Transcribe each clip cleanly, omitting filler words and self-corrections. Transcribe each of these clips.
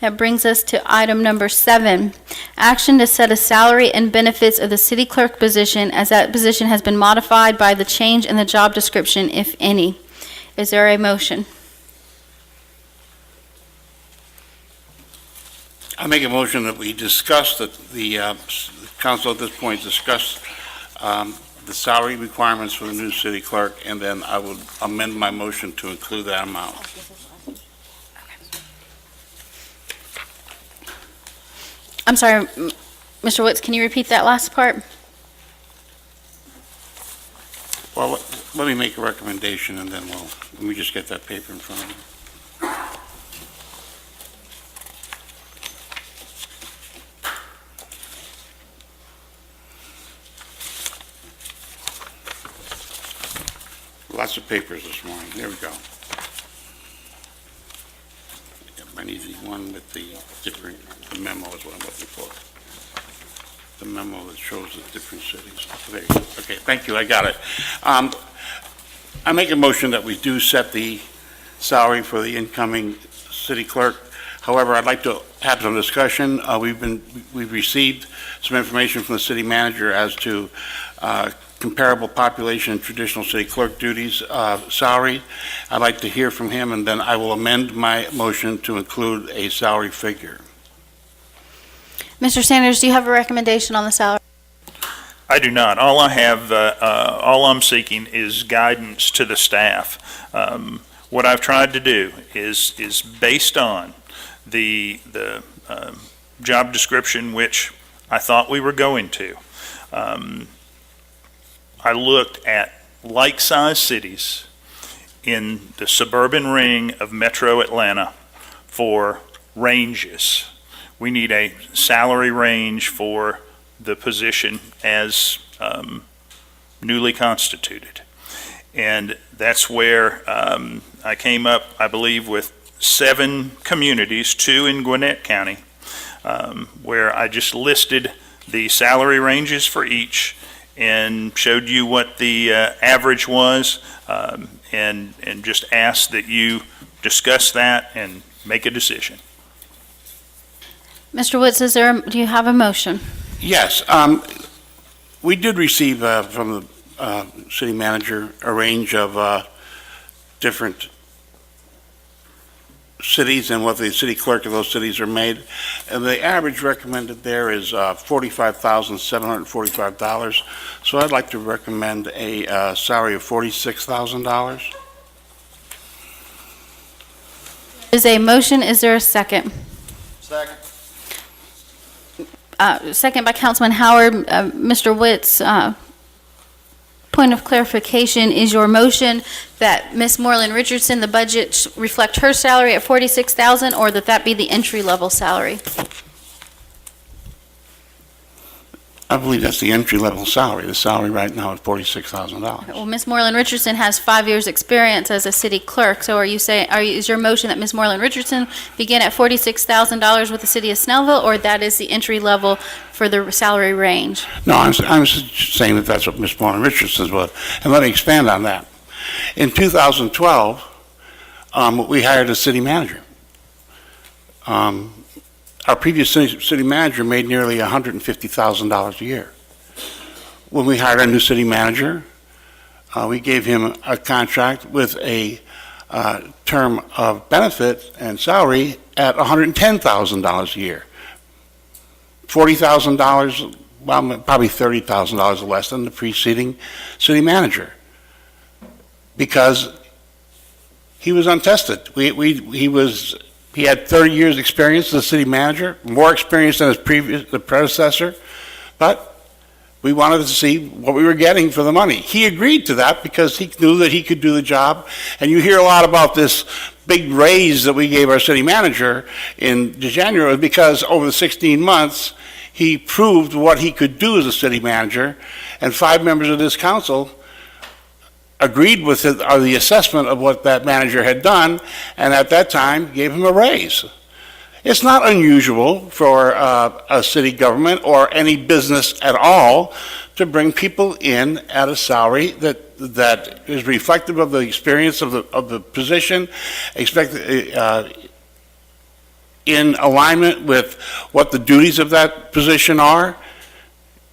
That brings us to item number 7, action to set a salary and benefits of the city clerk position as that position has been modified by the change in the job description, if any. Is there a motion? I make a motion that we discuss, that the council at this point discuss the salary requirements for the new city clerk, and then I would amend my motion to include that amount. I'm sorry, Mr. Woods, can you repeat that last part? Well, let me make a recommendation, and then let me just get that paper in front of me. Lots of papers this morning. There we go. I need the one with the different, the memo is what I'm looking for. The memo that shows the different cities. There you go. Okay, thank you, I got it. I make a motion that we do set the salary for the incoming city clerk. However, I'd like to have some discussion. We've received some information from the city manager as to comparable population and traditional city clerk duties salary. I'd like to hear from him, and then I will amend my motion to include a salary figure. Mr. Sanders, do you have a recommendation on the salary? I do not. All I have, all I'm seeking is guidance to the staff. What I've tried to do is based on the job description, which I thought we were going to. I looked at like-sized cities in the suburban ring of metro Atlanta for ranges. We need a salary range for the position as newly constituted. And that's where I came up, I believe, with 7 communities, 2 in Gwinnett County, where I just listed the salary ranges for each and showed you what the average was, and just asked that you discuss that and make a decision. Mr. Woods, do you have a motion? Yes, we did receive from the city manager a range of different cities and what the city clerk of those cities are made. And the average recommended there is $45,745. So I'd like to recommend a salary of $46,000. Is a motion, is there a second? Second. Second by Councilman Howard. Mr. Witts, point of clarification, is your motion that Ms. Moreland Richardson, the budget reflect her salary at $46,000, or that be the entry-level salary? I believe that's the entry-level salary. The salary right now is $46,000. Well, Ms. Moreland Richardson has 5 years' experience as a city clerk, so is your motion that Ms. Moreland Richardson begin at $46,000 with the city of Snellville, or that is the entry-level for the salary range? No, I'm saying that that's what Ms. Moreland Richardson's was. And let me expand on that. In 2012, we hired a city manager. Our previous city manager made nearly $150,000 a year. When we hired our new city manager, we gave him a contract with a term of benefit and salary at $110,000 a year. $40,000, well, probably $30,000 less than the preceding city manager, because he was untested. He had 30 years experience as a city manager, more experience than the predecessor, but we wanted to see what we were getting for the money. He agreed to that because he knew that he could do the job. And you hear a lot about this big raise that we gave our city manager in January, because over the 16 months, he proved what he could do as a city manager, and 5 members of this council agreed with the assessment of what that manager had done, and at that time gave him a raise. It's not unusual for a city government or any business at all to bring people in at a salary that is reflective of the experience of the position, in alignment with what the duties of that position are.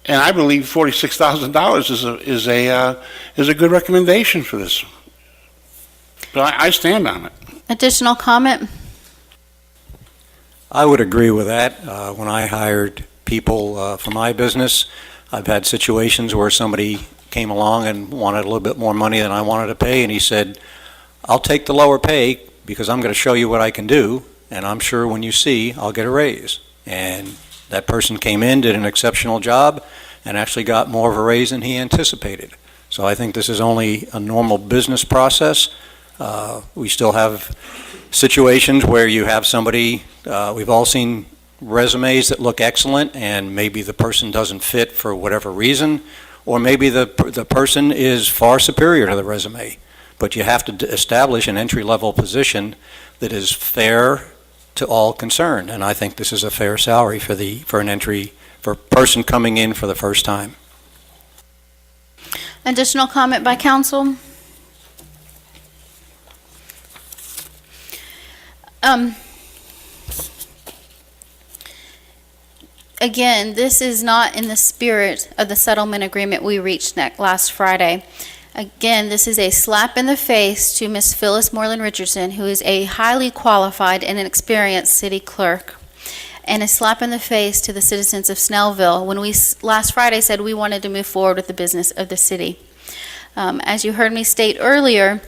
And I believe $46,000 is a good recommendation for this. But I stand on it. Additional comment? I would agree with that. When I hired people for my business, I've had situations where somebody came along and wanted a little bit more money than I wanted to pay, and he said, I'll take the lower pay because I'm going to show you what I can do, and I'm sure when you see, I'll get a raise. And that person came in, did an exceptional job, and actually got more of a raise than he anticipated. So I think this is only a normal business process. We still have situations where you have somebody, we've all seen resumes that look excellent, and maybe the person doesn't fit for whatever reason, or maybe the person is far superior to the resume. But you have to establish an entry-level position that is fair to all concerned, and I think this is a fair salary for a person coming in for the first time. Additional comment by council? Again, this is not in the spirit of the settlement agreement we reached last Friday. Again, this is a slap in the face to Ms. Phyllis Moreland Richardson, who is a highly qualified and an experienced city clerk, and a slap in the face to the citizens of Snellville when we last Friday said we wanted to move forward with the business of the city. As you heard me state earlier,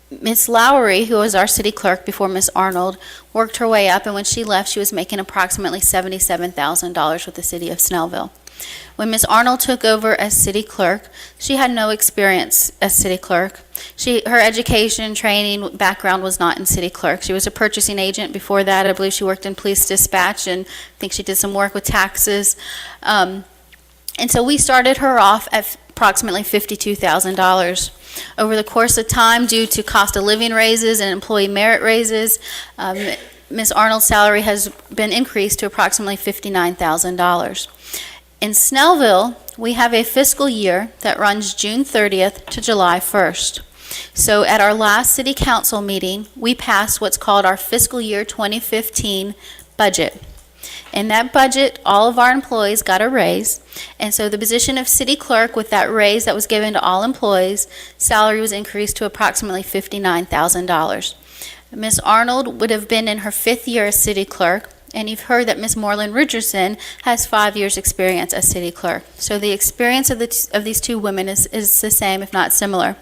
Ms. Lowry, who was our city clerk before Ms. Arnold, worked her way up, and when she left, she was making approximately $77,000 with the city of Snellville. When Ms. Arnold took over as city clerk, she had no experience as city clerk. Her education, training, background was not in city clerk. She was a purchasing agent before that. I believe she worked in police dispatch, and I think she did some work with taxes. And so we started her off at approximately $52,000. Over the course of time, due to cost of living raises and employee merit raises, Ms. Arnold's salary has been increased to approximately $59,000. In Snellville, we have a fiscal year that runs June 30th to July 1st. So at our last city council meeting, we passed what's called our fiscal year 2015 budget. In that budget, all of our employees got a raise, and so the position of city clerk, with that raise that was given to all employees, salary was increased to approximately $59,000. Ms. Arnold would have been in her 5th year as city clerk, and you've heard that Ms. Moreland Richardson has 5 years' experience as city clerk. So the experience of these two women is the same, if not similar.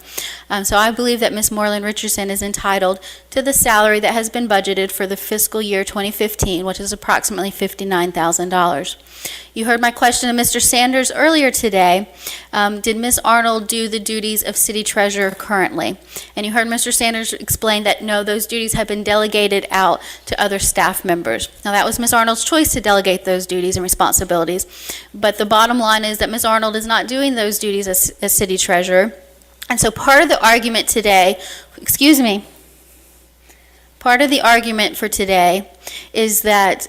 So I believe that Ms. Moreland Richardson is entitled to the salary that has been budgeted for the fiscal year 2015, which is approximately $59,000. You heard my question to Mr. Sanders earlier today. Did Ms. Arnold do the duties of city treasurer currently? And you heard Mr. Sanders explain that no, those duties have been delegated out to other staff members. Now, that was Ms. Arnold's choice to delegate those duties and responsibilities, but the bottom line is that Ms. Arnold is not doing those duties as city treasurer. And so part of the argument today, part of the argument for today is that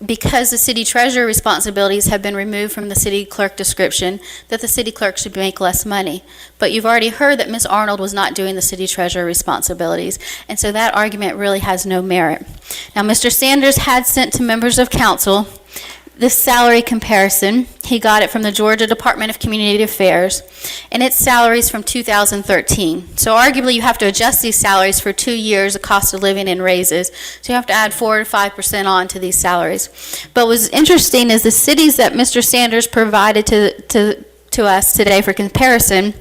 because the city treasurer responsibilities have been removed from the city clerk description, that the city clerk should make less money. But you've already heard that Ms. Arnold was not doing the city treasurer responsibilities, and so that argument really has no merit. Now, Mr. Sanders had sent to members of council this salary comparison. He got it from the Georgia Department of Community Affairs, and its salaries from 2013. So arguably you have to adjust these salaries for 2 years of cost of living and raises. So you have to add 4 to 5% on to these salaries. But what's interesting is the cities that Mr. Sanders provided to us today for comparison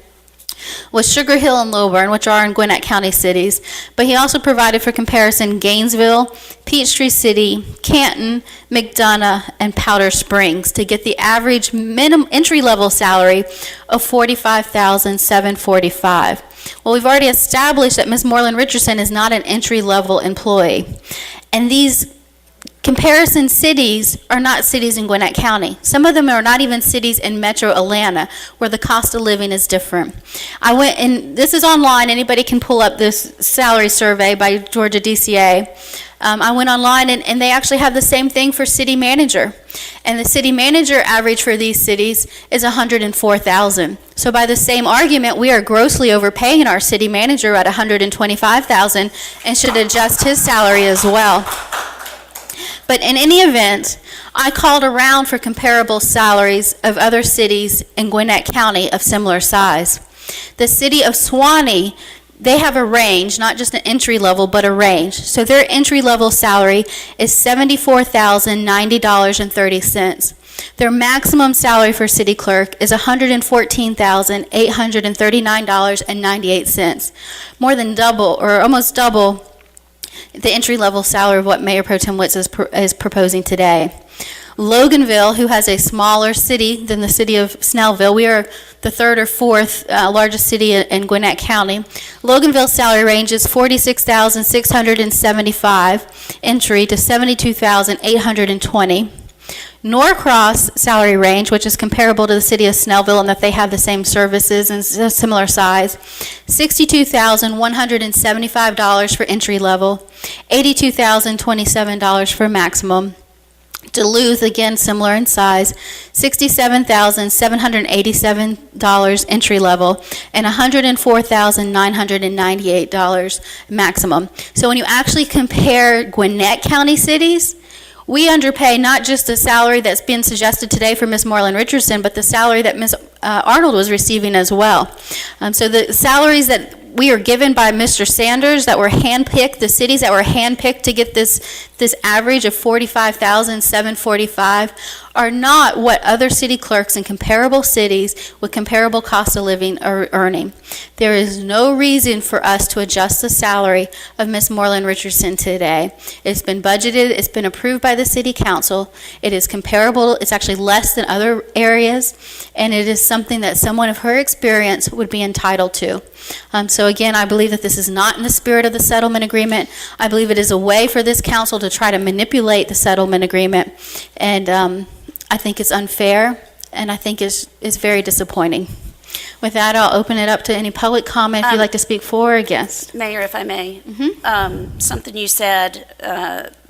was Sugar Hill and Lilburn, which are in Gwinnett County cities. But he also provided for comparison Gainesville, Peachtree City, Canton, McDonough, and Powder Springs to get the average minimum entry-level salary of $45,745. Well, we've already established that Ms. Moreland Richardson is not an entry-level employee. And these comparison cities are not cities in Gwinnett County. Some of them are not even cities in Metro Atlanta, where the cost of living is different. I went, and this is online, anybody can pull up this salary survey by Georgia DCA. I went online, and they actually have the same thing for city manager. And the city manager average for these cities is $104,000. So by the same argument, we are grossly overpaying our city manager at $125,000 and should adjust his salary as well. But in any event, I called around for comparable salaries of other cities in Gwinnett County of similar size. The city of Suwanee, they have a range, not just an entry level, but a range. So their entry level salary is $74,090.30. Their maximum salary for city clerk is $114,839.98. More than double, or almost double, the entry level salary of what Mayor Pro Tem Witz is proposing today. Loganville, who has a smaller city than the city of Snellville, we are the third or fourth largest city in Gwinnett County. Loganville's salary range is $46,675 entry to $72,820. Norcross salary range, which is comparable to the city of Snellville in that they have the same services and similar size, $62,175 for entry level, $82,027 for maximum. Duluth, again similar in size, $67,787 entry level, and $104,998 maximum. So when you actually compare Gwinnett County cities, we underpay not just the salary that's been suggested today for Ms. Moreland Richardson, but the salary that Ms. Arnold was receiving as well. So the salaries that we are given by Mr. Sanders that were handpicked, the cities that were handpicked to get this average of $45,745 are not what other city clerks in comparable cities with comparable cost of living are earning. There is no reason for us to adjust the salary of Ms. Moreland Richardson today. It's been budgeted, it's been approved by the city council, it is comparable, it's actually less than other areas, and it is something that someone of her experience would be entitled to. So again, I believe that this is not in the spirit of the settlement agreement. I believe it is a way for this council to try to manipulate the settlement agreement, and I think it's unfair, and I think it's very disappointing. With that, I'll open it up to any public comment if you'd like to speak for or against. Mayor, if I may, something you said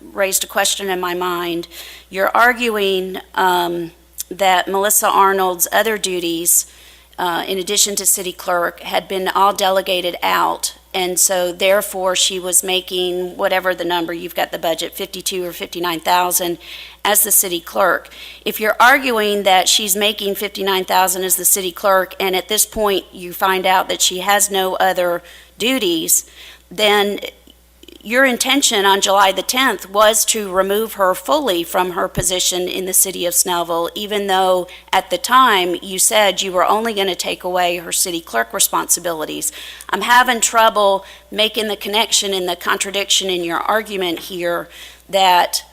raised a question in my mind. You're arguing that Melissa Arnold's other duties, in addition to city clerk, had been all delegated out, and so therefore she was making whatever the number, you've got the budget, 52 or 59,000 as the city clerk. If you're arguing that she's making 59,000 as the city clerk, and at this point you find out that she has no other duties, then your intention on July the 10th was to remove her fully from her position in the city of Snellville, even though at the time you said you were only going to take away her city clerk responsibilities. I'm having trouble making the connection and the contradiction in your argument here that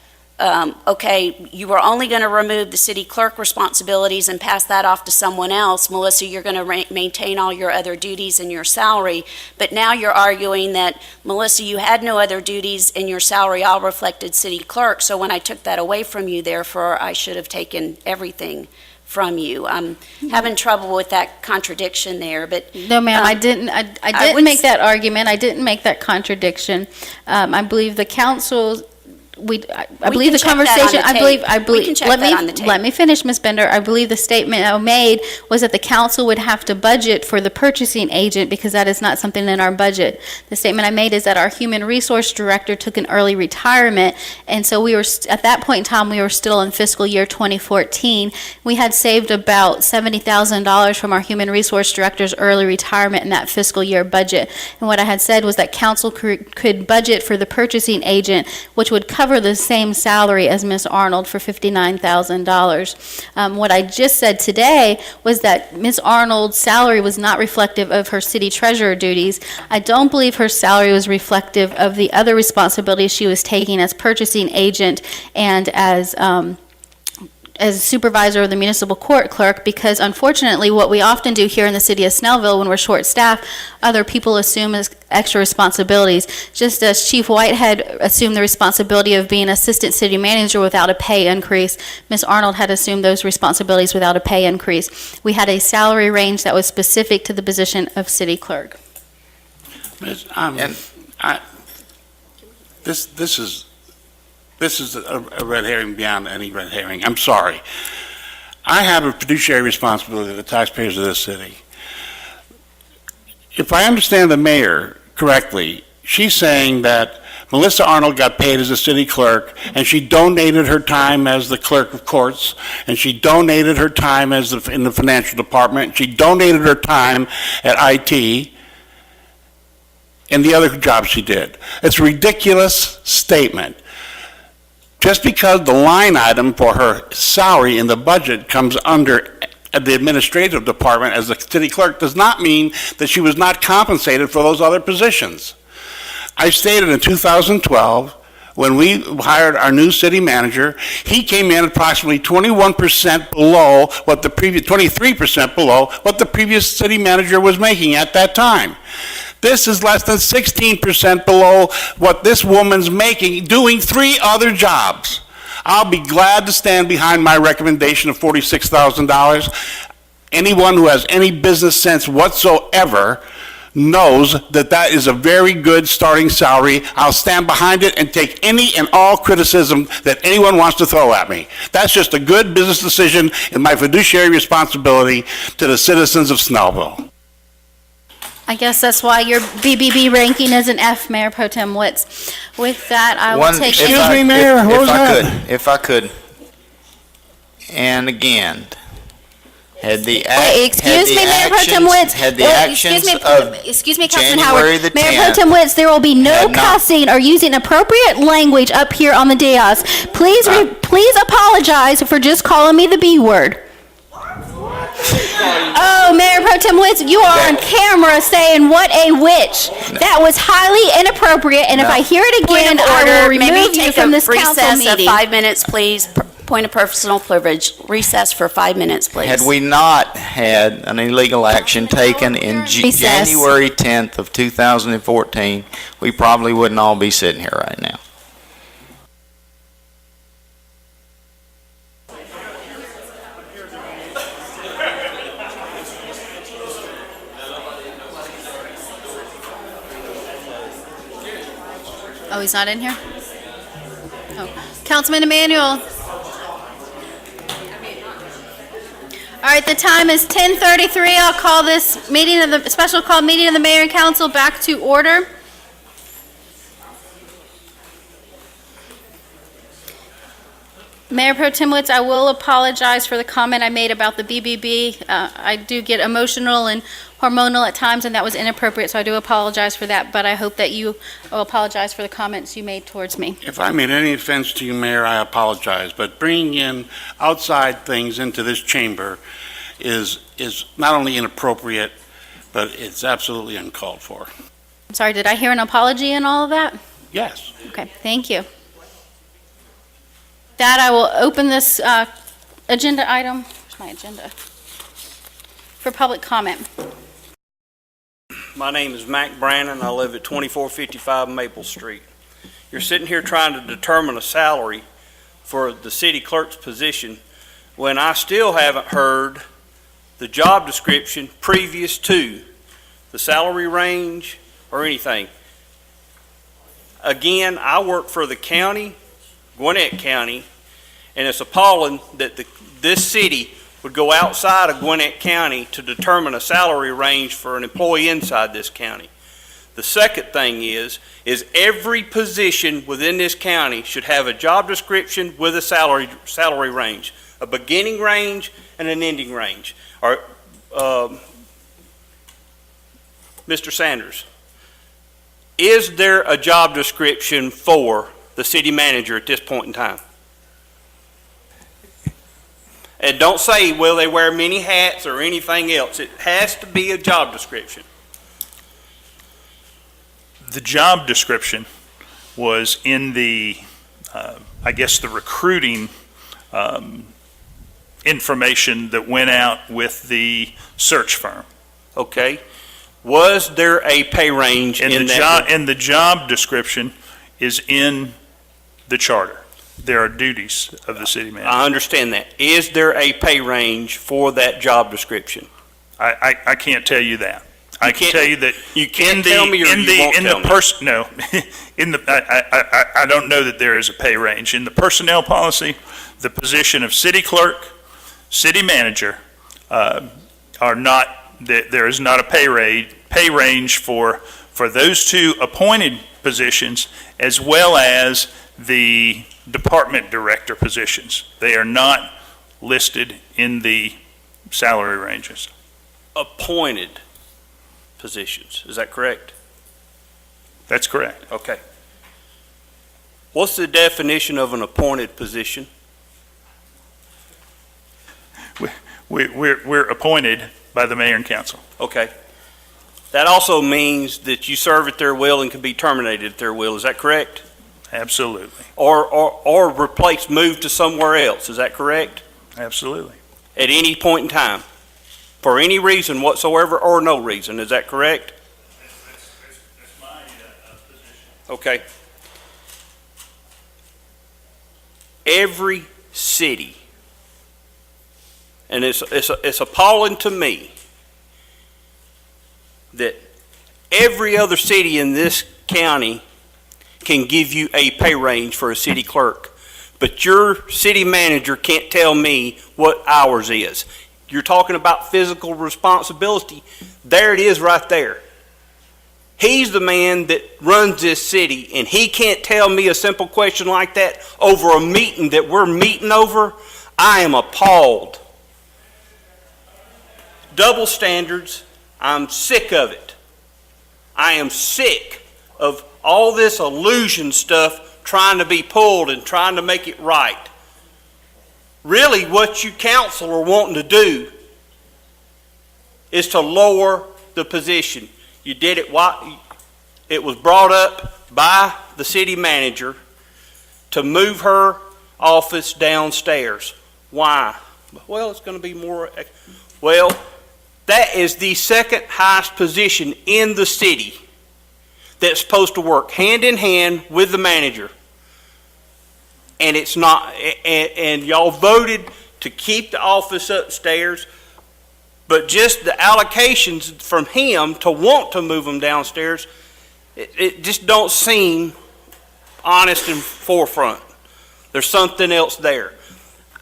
okay, you were only going to remove the city clerk responsibilities and pass that off to someone else. Melissa, you're going to maintain all your other duties and your salary, but now you're arguing that, Melissa, you had no other duties and your salary all reflected city clerk, so when I took that away from you, therefore, I should have taken everything from you. I'm having trouble with that contradiction there, but... No, ma'am, I didn't make that argument. I didn't make that contradiction. I believe the council... I believe the conversation. Let me finish, Ms. Bender. I believe the statement I made was that the council would have to budget for the purchasing agent because that is not something in our budget. The statement I made is that our human resource director took an early retirement, and so we were at that point in time we were still in fiscal year 2014. We had saved about $70,000 from our human resource director's early retirement in that fiscal year budget. And what I had said was that council could budget for the purchasing agent, which would cover the same salary as Ms. Arnold for $59,000. What I just said today was that Ms. Arnold's salary was not reflective of her city treasurer duties. I don't believe her salary was reflective of the other responsibilities she was taking as purchasing agent and as supervisor of the municipal court clerk, because unfortunately what we often do here in the city of Snellville when we're short-staffed, other people assume as extra responsibilities. Just as Chief Whitehead assumed the responsibility of being assistant city manager without a pay increase, Ms. Arnold had assumed those responsibilities without a pay increase. We had a salary range that was specific to the position of city clerk. This is This is a red herring beyond any red herring. I'm sorry. I have a fiduciary responsibility to the taxpayers of this city. If I understand the mayor correctly, she's saying that Melissa Arnold got paid as a city clerk, and she donated her time as the clerk of courts, and she donated her time in the financial department, she donated her time at IT, and the other jobs she did. It's a ridiculous statement. Just because the line item for her salary in the budget comes under the administrative department as the city clerk does not mean that she was not compensated for those other positions. I stated in 2012, when we hired our new city manager, he came in approximately 21% below what the previous, 23% below what the previous city manager was making at that time. This is less than 16% below what this woman's making, doing 3 other jobs. I'll be glad to stand behind my recommendation of $46,000. Anyone who has any business sense whatsoever knows that that is a very good starting salary. I'll stand behind it and take any and all criticism that anyone wants to throw at me. That's just a good business decision and my fiduciary responsibility to the citizens of Snellville. I guess that's why your BBB ranking is an F, Mayor Pro Tem Witz. With that, I will take... Excuse me, Mayor, what was that? If I could, and again, had the Wait, excuse me, Mayor Pro Tem Witz. Had the actions of Excuse me, Councilman January Howard. the Mayor Pro 10th Tem Witz, there will be no had not- cussing or using appropriate language up here on the dais. Please, please apologize for just calling me the B word. Oh, Mayor Pro Tem Witz, you are on camera saying what a witch. That was highly inappropriate, and if I hear it Point again, of I will order, maybe remove you take from a this council recess of meeting. 5 minutes, please. Point of personal privilege. Recess for 5 minutes, please. had we not had an illegal action taken in Recess. January 10th of 2014, we probably wouldn't all be sitting here right now. Oh, he's not in here? Oh. Councilman Emmanuel. All right, the time is 10:33. I'll call this meeting of the, special call meeting of the mayor and council back to order. Mayor Pro Tem Witz, I will apologize for the comment I made about the BBB. I do get emotional and hormonal at times, and that was inappropriate, so I do apologize for that, but I hope that you will apologize for the comments you made towards me. If I made any offense to you, Mayor, I apologize, but bringing in outside things into this chamber is not only inappropriate, but it's absolutely uncalled for. I'm sorry, did I hear an apology in all of that? Yes. Okay, thank you. That I will open this agenda item, where's my agenda, for public comment. My name is Mac Brannon. I live at 2455 Maple Street. You're sitting here trying to determine a salary for the city clerk's position when I still haven't heard the job description previous to the salary range or anything. Again, I work for the county, Gwinnett County, and it's appalling that this city would go outside of Gwinnett County to determine a salary range for an employee inside this county. The second thing is every position within this county should have a job description with a salary range, a beginning range and an ending range. Or, Mr. Sanders, is there a job description for the city manager at this point in time? And don't say, well, they wear many hats or anything else. It has to be a job description. The job description was in the, I guess, the recruiting information that went out with the search firm. Okay. Was there a pay range And in the that? job, and the job description is in the charter. There are duties of the city manager. I understand that. Is there a pay range for that job description? I can't tell you that. I can tell you that You can't in the, tell me or in you the, won't in tell the me. no, in the, I don't know that there is a pay range. In the personnel policy, the position of city clerk, city manager, are not, there is not a pay range for those two appointed positions, as well as the department director positions. They are not listed in the salary ranges. Appointed positions, is that correct? That's correct. Okay. What's the definition of an appointed position? We're appointed by the mayor and council. Okay. That also means that you serve at their will and can be terminated at their will, is that correct? Absolutely. Or replaced, moved to somewhere else, is that correct? Absolutely. At any point in time, for any reason whatsoever or no reason, is that correct? That's my position. Okay. Every city, and it's appalling to me that every other city in this county can give you a pay range for a city clerk, but your city manager can't tell me what ours is. You're talking about physical responsibility. There it is right there. He's the man that runs this city, and he can't tell me a simple question like that over a meeting that we're meeting over. I am appalled. Double standards, I'm sick of it. I am sick of all this illusion stuff trying to be pulled and trying to make it right. Really, what you council are wanting to do is to lower the position. You did it, it was brought up by the city manager to move her office downstairs. Why? Well, it's going to be more. Well, that is the second highest position in the city that's supposed to work hand in hand with the manager. And it's not, and y'all voted to keep the office upstairs, but just the allocations from him to want to move them downstairs, it just don't seem honest and forefront. There's something else there.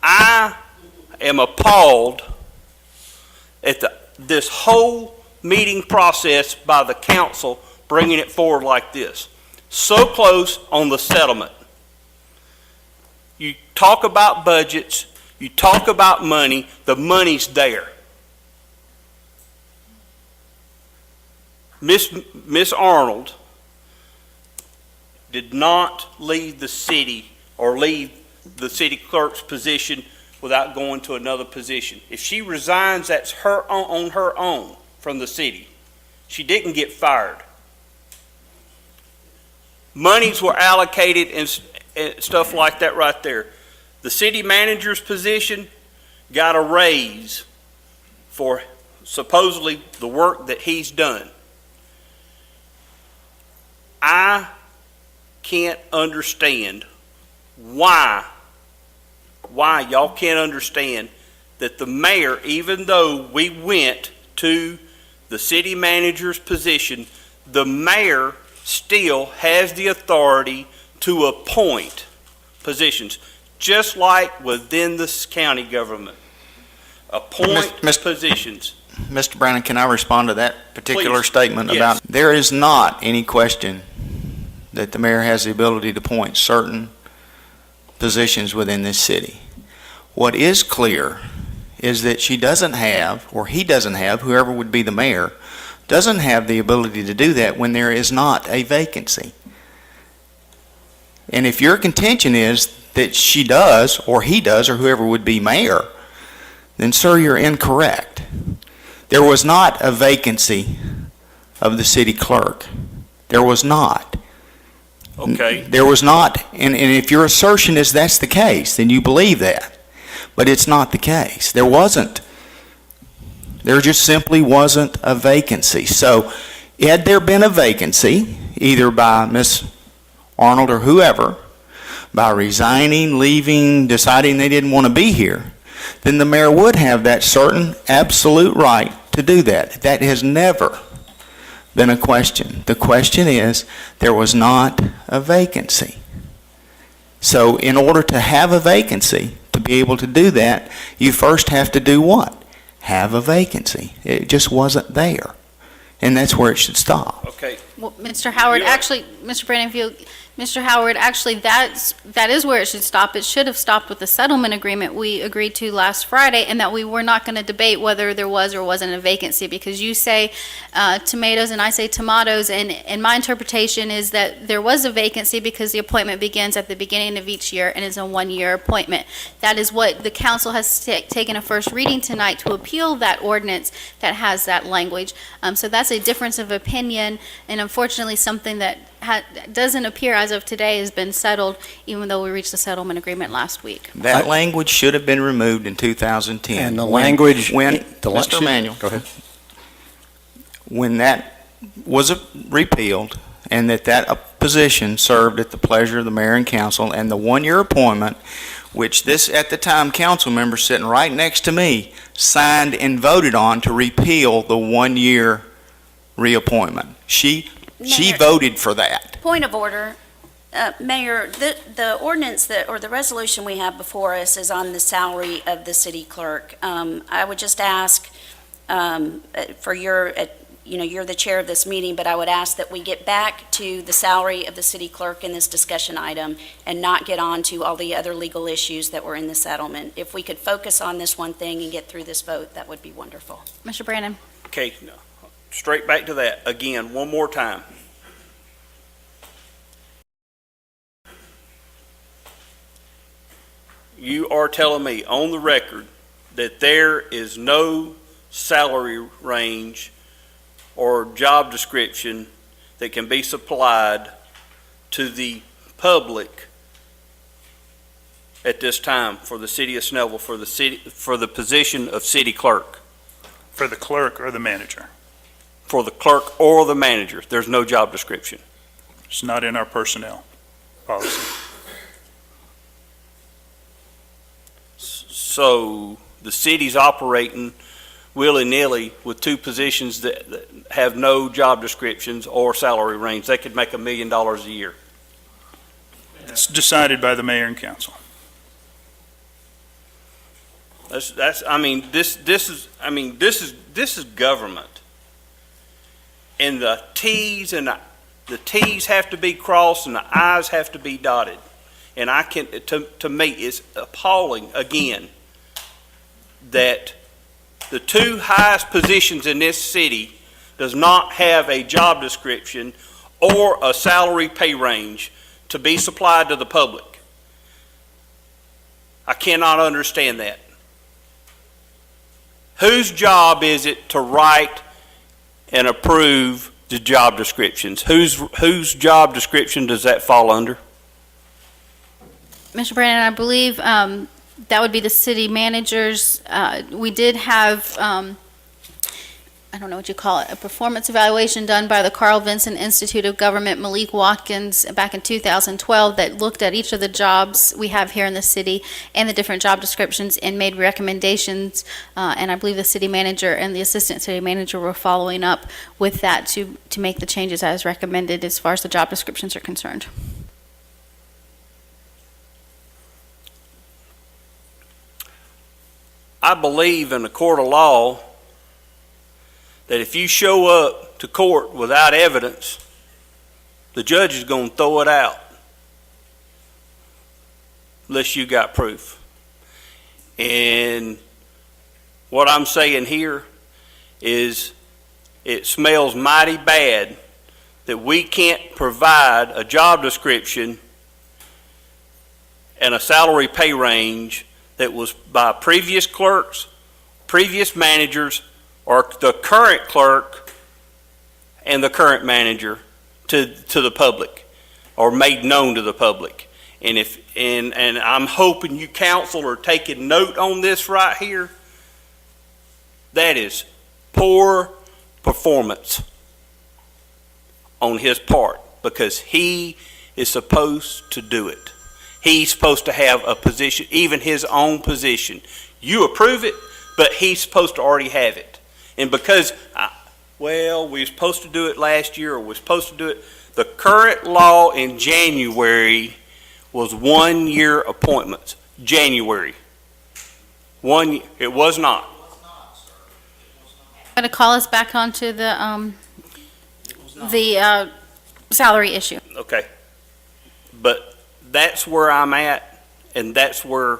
I am appalled at this whole meeting process by the council bringing it forward like this. So close on the settlement. You talk about budgets, you talk about money, the money's there. Miss Arnold did not leave the city or leave the city clerk's position without going to another position. If she resigns, that's on her own from the city. She didn't get fired. Monies were allocated and stuff like that right there. The city manager's position got a raise for supposedly the work that he's done. I can't understand why y'all can't understand that the mayor, even though we went to the city manager's position, the mayor still has the authority to appoint positions, just like within this county government. Appoint positions. Mr. Brandon, can I respond to that particular Please. statement? Yes. About there is not any question that the mayor has the ability to appoint certain positions within this city. What is clear is that she doesn't have, or he doesn't have, whoever would be the mayor, doesn't have the ability to do that when there is not a vacancy. And if your contention is that she does, or he does, or whoever would be mayor, then sir, you're incorrect. There was not a vacancy of the city clerk. There was not. Okay. There was not, and if your assertion is that's the case, then you believe that. But it's not the case. There wasn't. There just simply wasn't a vacancy. So, had there been a vacancy, either by Miss Arnold or whoever, by resigning, leaving, deciding they didn't want to be here, then the mayor would have that certain absolute right to do that. That has never than a question. The question is, there was not a vacancy. So in order to have a vacancy, to be able to do that, you first have to do what? Have a vacancy. It just wasn't there. And that's where it should stop. Okay, Well, Mr. Howard, Yeah. actually, Mr. Brandon, if you, Mr. Howard, actually, that is where it should stop. It should have stopped with the settlement agreement we agreed to last Friday, and that we were not going to debate whether there was or wasn't a vacancy, because you say tomatoes and I say tomatoes, and my interpretation is that there was a vacancy because the appointment begins at the beginning of each year and is a one-year appointment. That is what the council has taken a first reading tonight to appeal that ordinance that has that language. So that's a difference of opinion, and unfortunately, something that doesn't appear as of today has been settled, even though we reached a settlement agreement last week. That language should have been removed in 2010. And the language... Mr. Emanuel, Go ahead. when that was repealed and that position served at the pleasure of the mayor and council, and the one-year appointment, which this, at the time, council member sitting right next to me, signed and voted on to repeal the one-year reappointment. She Mayor- voted for that. Point of order. Mayor, the ordinance or the resolution we have before us is on the salary of the city clerk. I would just ask for your, you're the chair of this meeting, but I would ask that we get back to the salary of the city clerk in this discussion item and not get on to all the other legal issues that were in the settlement. If we could focus on this one thing and get through this vote, that would be wonderful. Mr. Brandon? okay, straight back to that, again, one more time. You are telling me on the record that there is no salary range or job description that can be supplied to the public at this time for the city of Snellville, for the position of city clerk, For the clerk or the manager. for the clerk or the manager? There's no job description. It's not in our personnel policy. So the city's operating willy-nilly with two positions that have no job descriptions or salary range. They could make $1 million a year. It's decided by the mayor and council. This is government. And the T's have to be crossed and the I's have to be dotted. And to me, it's appalling again that the two highest positions in this city does not have a job description or a salary pay range to be supplied to the public. I cannot understand that. Whose job is it to write and approve the job descriptions? Whose job description does that fall under? Mr. Brandon, I believe that would be the city managers. We did have, I don't know what you call it, a performance evaluation done by the Carl Vinson Institute of Government, Malik Watkins, back in 2012, that looked at each of the jobs we have here in the city and the different job descriptions and made recommendations. And I believe the city manager and the assistant city manager were following up with that to make the changes as recommended as far as the job descriptions are concerned. I believe in the court of law that if you show up to court without evidence, the judge is going to throw it out unless you got proof. And what I'm saying here is it smells mighty bad that we can't provide a job description and a salary pay range that was by previous clerks, previous managers, or the current clerk and the current manager to the public, or made known to the public. And I'm hoping you council are taking note on this right here. That is poor performance on his part, because he is supposed to do it. He's supposed to have a position, even his own position. You approve it, but he's supposed to already have it. And because well, we were supposed to do it last year, or we're supposed to do it. The current law in January was 1-year appointments. January. It was not. Going to call us back onto the salary issue. Okay. But that's where I'm at, and that's where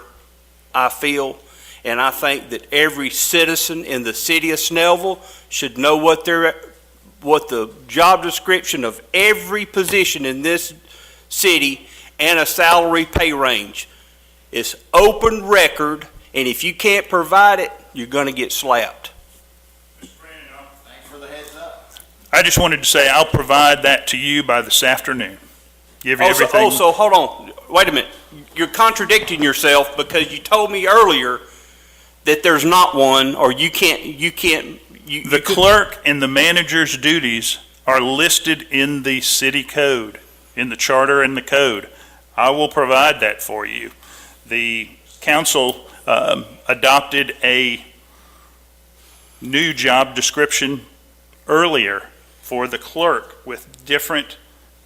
I feel, and I think that every citizen in the city of Snellville should know what the job description of every position in this city and a salary pay range. It's open record, and if you can't provide it, you're going to get slapped. I just wanted to say I'll provide that to you by this afternoon. Give you everything. Also, hold on. Wait a minute. You're contradicting yourself because you told me earlier that there's not one, or you can't. The clerk and the manager's duties are listed in the city code, in the charter and the code. I will provide that for you. The council adopted a new job description earlier for the clerk with different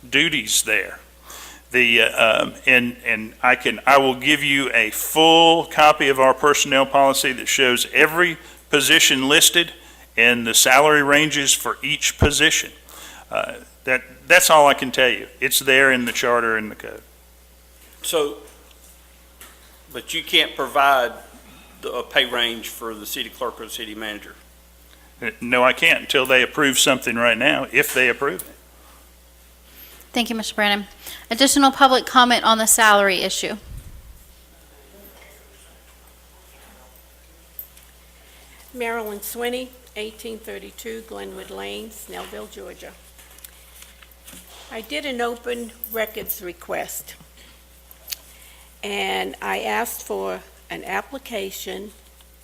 duties there. I will give you a full copy of our personnel policy that shows every position listed and the salary ranges for each position. That's all I can tell you. It's there in the charter and the code. So, but you can't provide a pay range for the city clerk or the city manager. No, I can't until they approve something right now, if they approve it. Thank you, Mr. Branham. Additional public comment on the salary issue. Marilyn Swinney, 1832 Glenwood Lane, Snellville, Georgia. I did an open records request, and I asked for an application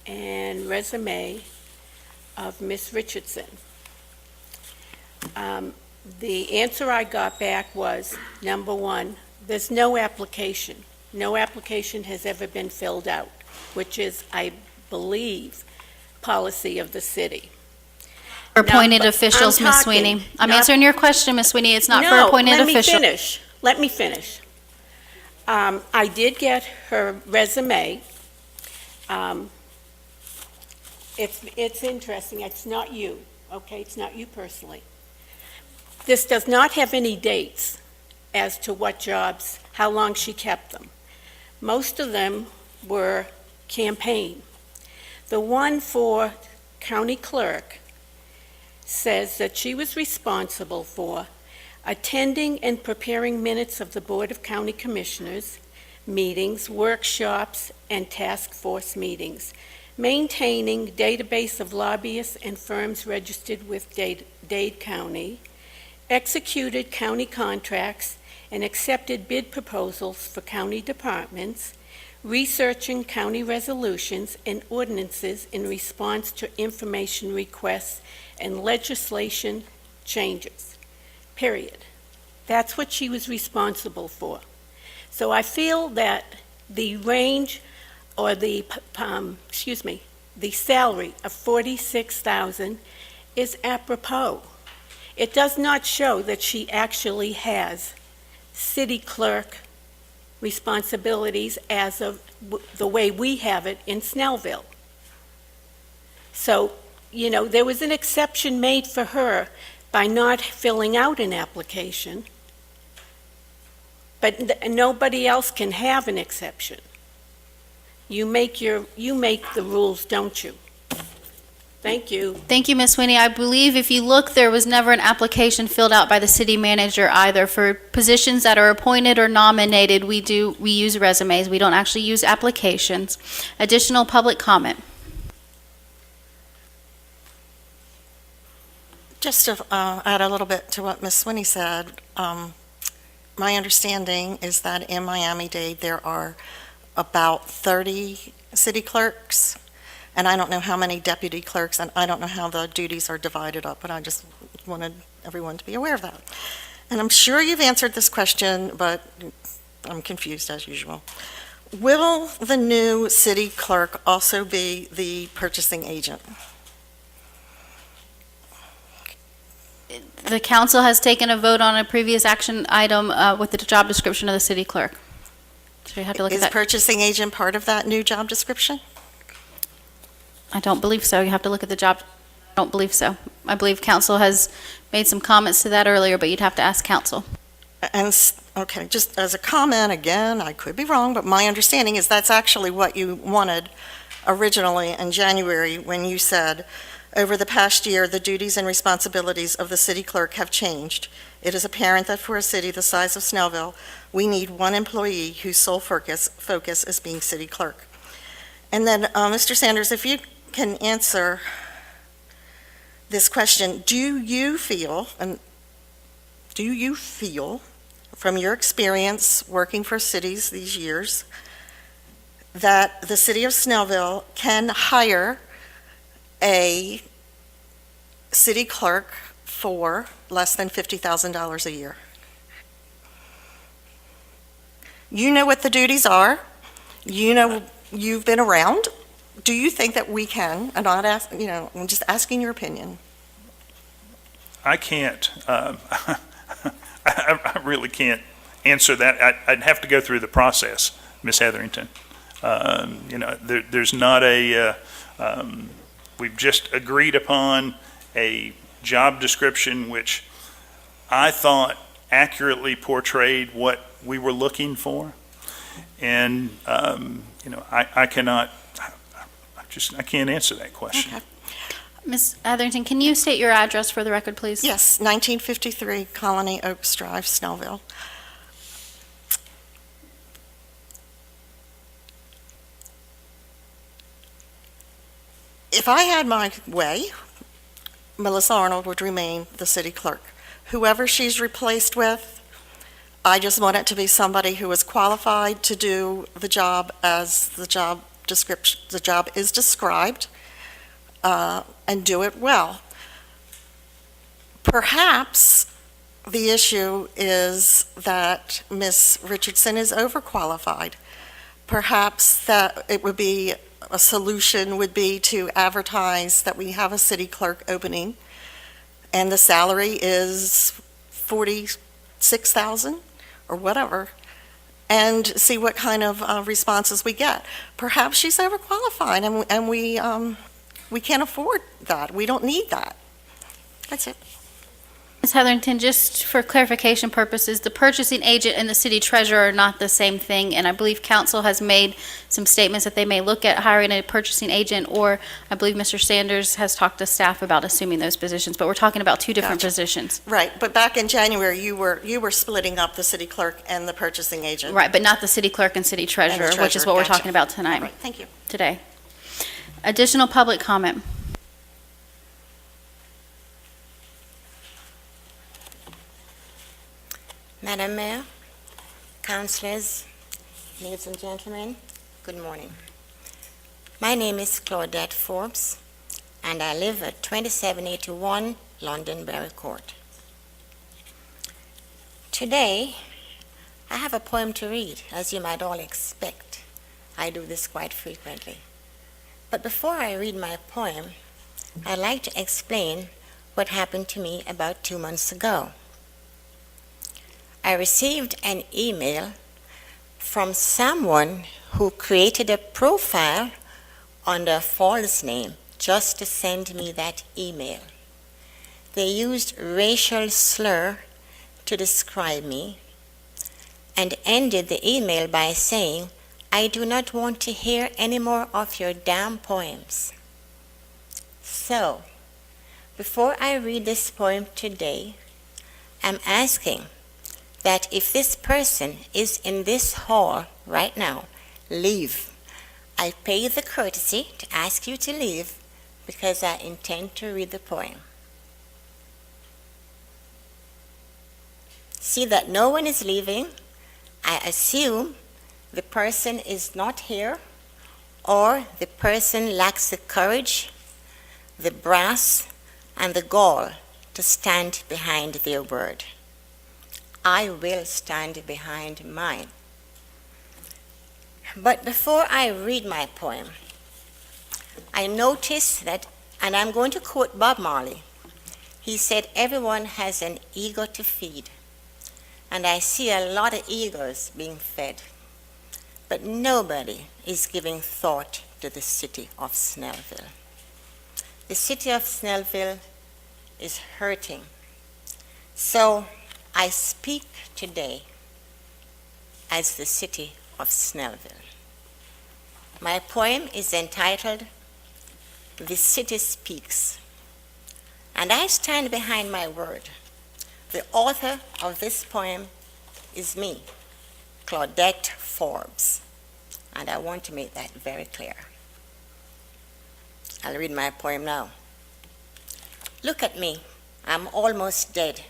and resume of Ms. Richardson. The answer I got back was, number one, there's no application. No application has ever been filled out, which is, I believe, policy of the city. For appointed but officials, I'm Ms. talking, Sweeney. I'm not- answering your question, Ms. Sweeney. It's not for No, appointed let me officials. finish. Let me finish. I did get her resume. It's interesting. It's not you, okay? It's not you personally. This does not have any dates as to what jobs, how long she kept them. Most of them were campaign. The one for county clerk says that she was responsible for attending and preparing minutes of the Board of County Commissioners, meetings, workshops, and task force meetings, maintaining database of lobbyists and firms registered with Dade County, executed county contracts and accepted bid proposals for county departments, researching county resolutions and ordinances in response to information requests and legislation changes, period. That's what she was responsible for. So I feel that the range, or the salary of $46,000 is apropos. It does not show that she actually has city clerk responsibilities as of the way we have it in Snellville. So, you know, there was an exception made for her by not filling out an application, but nobody else can have an exception. You make the rules, don't you? Thank you. Thank you, Ms. Sweeney. I believe if you look, there was never an application filled out by the city manager either. For positions that are appointed or nominated, we use resumes. We don't actually use applications. Additional public comment. Just to add a little bit to what Ms. Swinney said, my understanding is that in Miami-Dade there are about 30 city clerks, and I don't know how many deputy clerks, and I don't know how the duties are divided up, but I just wanted everyone to be aware of that. And I'm sure you've answered this question, but I'm confused as usual. Will the new city clerk also be the purchasing agent? The council has taken a vote on a previous action item with the job description of the city clerk. So you have to look at Is that. purchasing agent part of that new job description? I don't believe so. You have to look at the job. I don't believe so. I believe council has made some comments to that earlier, but you'd have to ask council. Okay, just as a comment, again, I could be wrong, but my understanding is that's actually what you wanted originally in January when you said, over the past year, the duties and responsibilities of the city clerk have changed. It is apparent that for a city the size of Snellville, we need one employee whose sole focus is being city clerk. And then, Mr. Sanders, if you can answer this question, do you feel, from your experience working for cities these years, that the city of Snellville can hire a city clerk for less than $50,000 a year? You know what the duties are. You know, you've been around. Do you think that we can, and not ask, I'm just asking your opinion. I can't, I really can't answer that. I'd have to go through the process, Ms. Hetherington. There's not we've just agreed upon a job description which I thought accurately portrayed what we were looking for. And, I cannot, I can't answer that question. Okay. Ms. Hetherington, can you state your address for the record, please? Yes, 1953 Colony Oaks Drive, Snellville. If I had my way, Melissa Arnold would remain the city clerk. Whoever she's replaced with, I just want it to be somebody who is qualified to do the job as the job description, the job is described, and do it well. Perhaps the issue is that Ms. Richardson is overqualified. Perhaps that it would be, a solution would be to advertise that we have a city clerk opening, and the salary is $46,000 or whatever, and see what kind of responses we get. Perhaps she's overqualified, and we can't afford that. We don't need that. That's it. Ms. Hetherington, just for clarification purposes, the purchasing agent and the city treasurer are not the same thing, and I believe council has made some statements that they may look at hiring a purchasing agent, or I believe Mr. Sanders has talked to staff about assuming those positions, but we're talking about two different Gotcha. positions. Right, but back in January, you were splitting up the city clerk and the purchasing agent. Right, but not the city clerk and city treasurer, which is treasurer, what we're gotcha. talking about All tonight, right, thank you. today. Additional public comment. Madam Mayor, councilors, ladies and gentlemen, good morning. My name is Claudette Forbes, and I live at 2781 Londonderry Court. Today, I have a poem to read, as you might all expect. I do this quite frequently. But before I read my poem, I'd like to explain what happened to me about 2 months ago. I received an email from someone who created a profile under a false name just to send me that email. They used racial slur to describe me and ended the email by saying, "I do not want to hear any more of your damn poems." So, before I read this poem today, I'm asking that if this person is in this hall right now, leave. I pay the courtesy to ask you to leave because I intend to read the poem. See that no one is leaving. I assume the person is not here, or the person lacks the courage, the brass, and the gall to stand behind their word. I will stand behind mine. But before I read my poem, I notice that, and I'm going to quote Bob Marley, He said everyone has an ego to feed. And I see a lot of egos being fed. But nobody is giving thought to the city of Snellville. The city of Snellville is hurting. So I speak today as the city of Snellville. My poem is entitled, "The City Speaks," and I stand behind my word. The author of this poem is me, Claudette Forbes, and I want to make that very clear. I'll read my poem now. Look at me, I'm almost dead.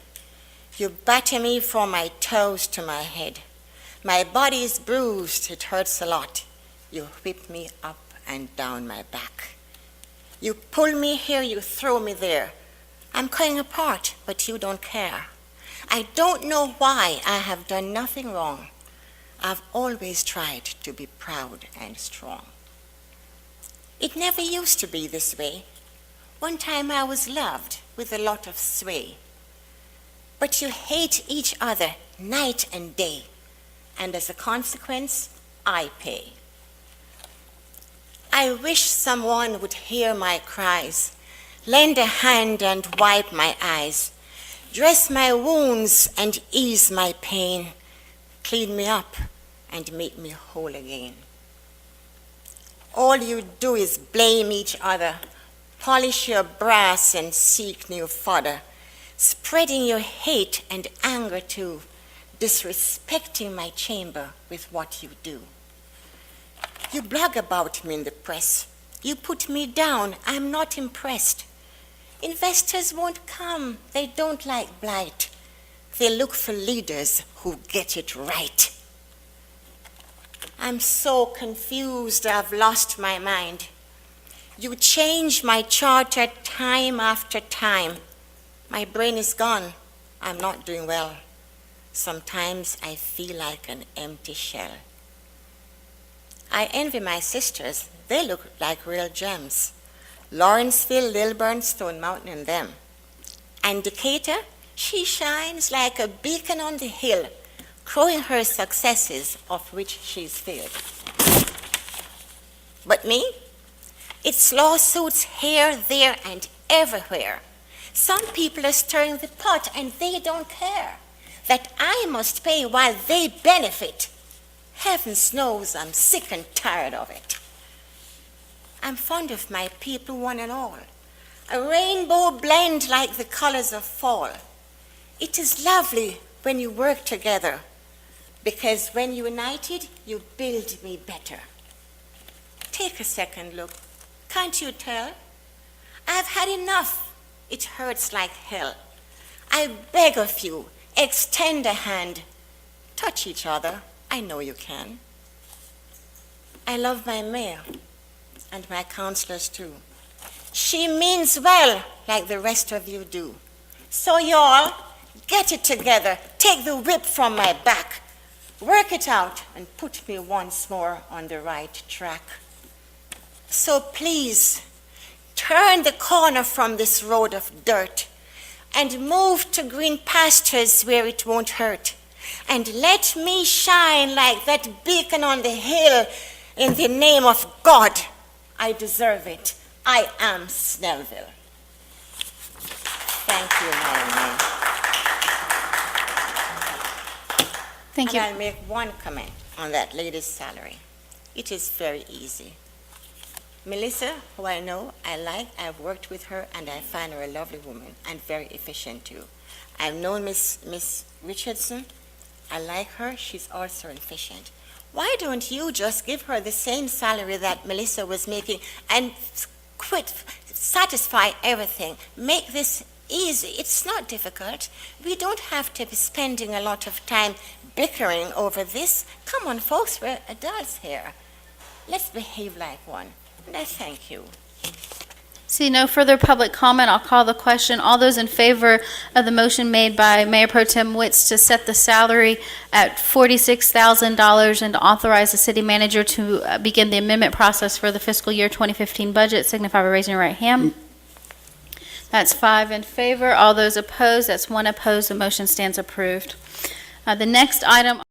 You batter me from my toes to my head. My body is bruised, it hurts a lot. You whip me up and down my back. You pull me here, you throw me there. I'm coming apart, but you don't care. I don't know why. I have done nothing wrong. I've always tried to be proud and strong. It never used to be this way. One time I was loved with a lot of sway. But you hate each other night and day, and as a consequence, I pay. I wish someone would hear my cries, lend a hand and wipe my eyes, dress my wounds and ease my pain, clean me up and make me whole again. All you do is blame each other, polish your brass and seek new fodder, spreading your hate and anger too, disrespecting my chamber with what you do. You blog about me in the press. You put me down. I'm not impressed. Investors won't come. They don't like blight. They look for leaders who get it right. I'm so confused, I've lost my mind. You change my charter time after time. My brain is gone. I'm not doing well. Sometimes I feel like an empty shell. I envy my sisters. They look like real gems. Lawrenceville, Lilburn, Stone Mountain, and them. And Decatur, she shines like a beacon on the hill, crowing her successes of which she's filled. But me? It's lawsuits here, there, and everywhere. Some people are stirring the pot and they don't care that I must pay while they benefit. Heavens knows I'm sick and tired of it. I'm fond of my people, one and all. A rainbow blend like the colors of fall. It is lovely when you work together, because when united, you build me better. Take a second look. Can't you tell? I've had enough. It hurts like hell. I beg of you, extend a hand. Touch each other. I know you can. I love my mayor and my councilors too. She means well like the rest of you do. So y'all, get it together. Take the whip from my back. Work it out and put me once more on the right track. So please, turn the corner from this road of dirt and move to green pastures where it won't hurt. And let me shine like that beacon on the hill in the name of God. I deserve it. I am Snellville. Thank you, Madam Mayor. Thank you. And I'll make one comment on that lady's salary. It is very easy. Melissa, who I know, I like, I've worked with her, and I find her a lovely woman and very efficient too. I've known Miss Richardson. I like her. She's also efficient. Why don't you just give her the same salary that Melissa was making and quit, satisfy everything? Make this easy. It's not difficult. We don't have to be spending a lot of time bickering over this. Come on, folks, we're adults here. Let's behave like one. And I thank you. See no further public comment. I'll call the question. All those in favor of the motion made by Mayor Pro Tem Witz to set the salary at $46,000 and to authorize the city manager to begin the amendment process for the fiscal year 2015 budget, signify by raising your right hand. That's 5 in favor. All those opposed, that's 1 opposed. The motion stands approved. The next item